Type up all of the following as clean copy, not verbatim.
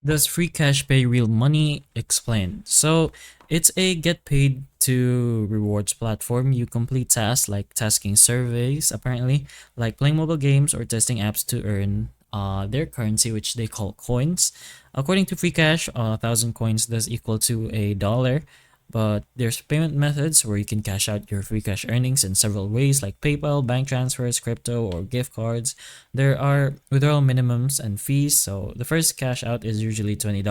Does Freecash pay real money? Explain. So, it's a get paid to rewards platform. You complete tasks like tasking surveys, apparently, like playing mobile games or testing apps to earn their currency, which they call coins. According to Freecash, 1,000 coins does equal to $1. But there's payment methods where you can cash out your free cash earnings in several ways like PayPal, bank transfers, crypto, or gift cards. There are withdrawal minimums and fees, so the first cash out is usually $20,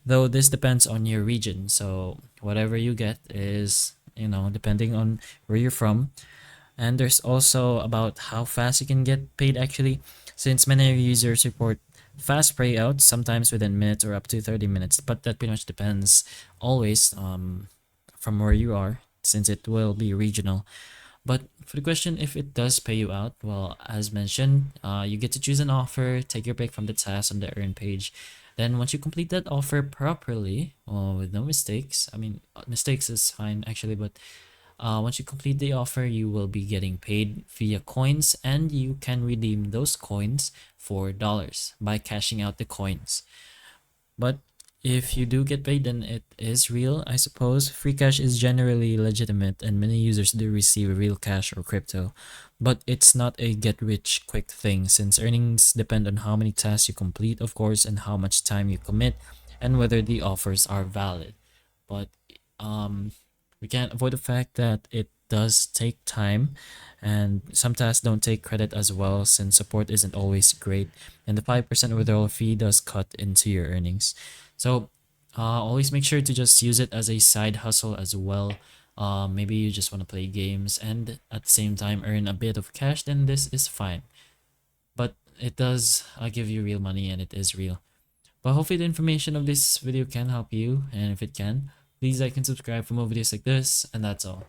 though this depends on your region. So whatever you get is, depending on where you're from. And there's also about how fast you can get paid actually, since many users report fast payouts, sometimes within minutes or up to 30 minutes, but that pretty much depends always from where you are, since it will be regional. But for the question, if it does pay you out, well, as mentioned, you get to choose an offer, take your pick from the task on the earn page. Then once you complete that offer properly, with no mistakes, I mean, mistakes is fine actually, but once you complete the offer, you will be getting paid via coins, and you can redeem those coins for dollars by cashing out the coins. But if you do get paid, then it is real, I suppose. Free cash is generally legitimate, and many users do receive real cash or crypto. But it's not a get rich quick thing, since earnings depend on how many tasks you complete, of course, and how much time you commit, and whether the offers are valid. But um, we can't avoid the fact that it does take time, and some tasks don't take credit as well, since support isn't always great, and the 5% withdrawal fee does cut into your earnings. So always make sure to just use it as a side hustle as well. Maybe you just want to play games and at the same time earn a bit of cash, then this is fine. But it does give you real money, and it is real. But hopefully the information of this video can help you, and if it can, please like and subscribe for more videos like this, and that's all.